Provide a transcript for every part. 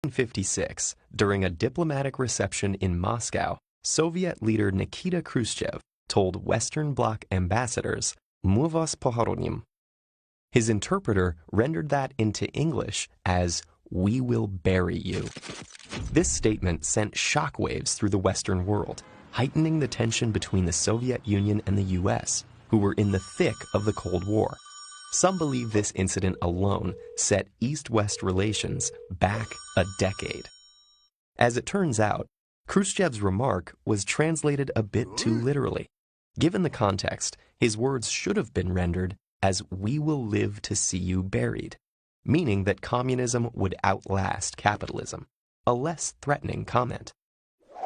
1956, during a diplomatic reception in Moscow, Soviet leader Nikita Khrushchev told Western Bloc ambassadors, "Мы вас похороним." His interpreter rendered that into English as, "We will bury you." This statement sent shockwaves through the Western world, heightening the tension between the Soviet Union and the US, who were in the thick of the Cold War. Some believe this incident alone set East-West relations back a decade. As it turns out, Khrushchev's remark was translated a bit too literally. Given the context, his words should have been rendered as, "We will live to see you buried," meaning that communism would outlast capitalism, a less threatening comment.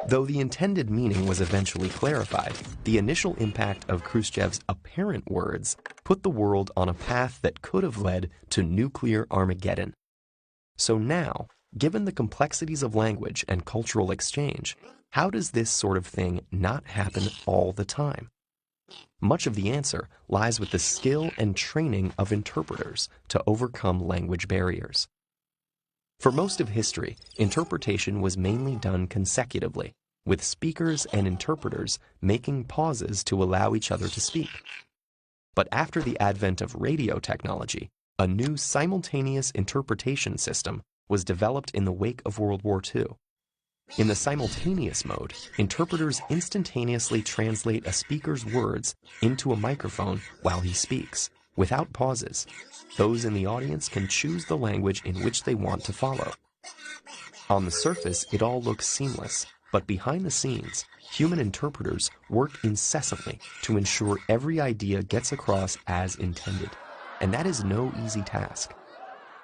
Though the intended meaning was eventually clarified, the initial impact of Khrushchev's apparent words put the world on a path that could have led to nuclear Armageddon. So now, given the complexities of language and cultural exchange, how does this sort of thing not happen all the time? Much of the answer lies with the skill and training of interpreters to overcome language barriers. For most of history, interpretation was mainly done consecutively, with speakers and interpreters making pauses to allow each other to speak. But after the advent of radio technology, a new simultaneous interpretation system was developed in the wake of World War II. In the simultaneous mode, interpreters instantaneously translate a speaker's words into a microphone while he speaks, without pauses. Those in the audience can choose the language in which they want to follow. On the surface, it all looks seamless, but behind the scenes, human interpreters work incessantly to ensure every idea gets across as intended, and that is no easy task.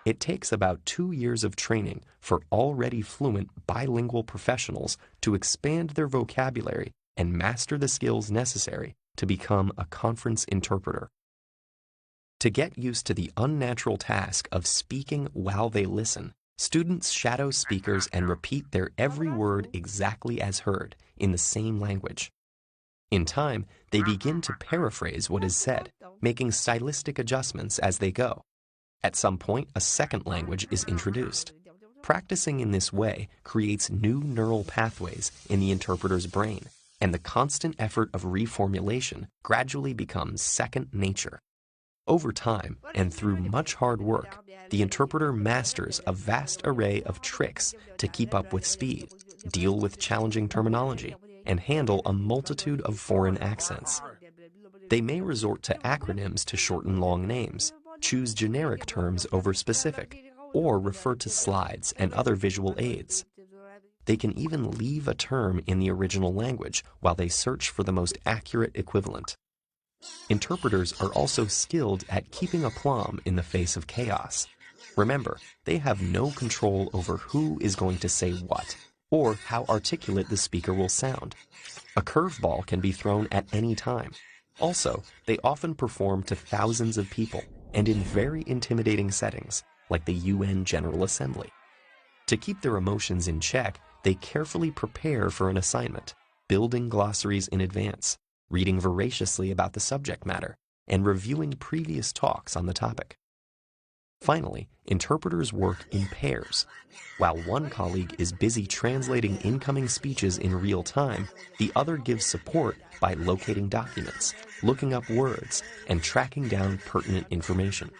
It takes about 2 years of training for already fluent bilingual professionals to expand their vocabulary and master the skills necessary to become a conference interpreter. To get used to the unnatural task of speaking while they listen, students shadow speakers and repeat their every word exactly as heard in the same language. In time, they begin to paraphrase what is said, making stylistic adjustments as they go. At some point, a second language is introduced. Practicing in this way creates new neural pathways in the interpreter's brain, and the constant effort of reformulation gradually becomes second nature. Over time, and through much hard work, the interpreter masters a vast array of tricks to keep up with speed, deal with challenging terminology, and handle a multitude of foreign accents. They may resort to acronyms to shorten long names, choose generic terms over specific, or refer to slides and other visual aids. They can even leave a term in the original language while they search for the most accurate equivalent. Interpreters are also skilled at keeping aplomb in the face of chaos. Remember, they have no control over who is going to say what, or how articulate the speaker will sound. A curveball can be thrown at any time. Also, they often perform to thousands of people, and in very intimidating settings, like the UN General Assembly. To keep their emotions in check, they carefully prepare for an assignment, building glossaries in advance, reading voraciously about the subject matter, and reviewing previous talks on the topic. Finally, interpreters work in pairs. While one colleague is busy translating incoming speeches in real time, the other gives support by locating documents, looking up words, and tracking down pertinent information.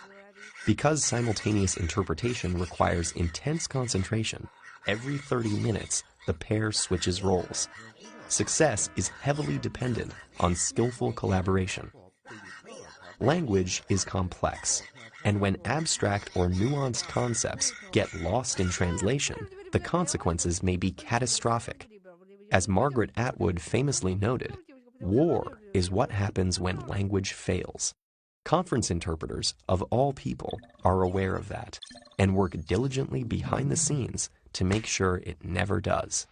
Because simultaneous interpretation requires intense concentration, every 30 minutes the pair switches roles. Success is heavily dependent on skillful collaboration. Language is complex, and when abstract or nuanced concepts get lost in translation, the consequences may be catastrophic. As Margaret Atwood famously noted, war is what happens when language fails. Conference interpreters, of all people, are aware of that and work diligently behind the scenes to make sure it never does.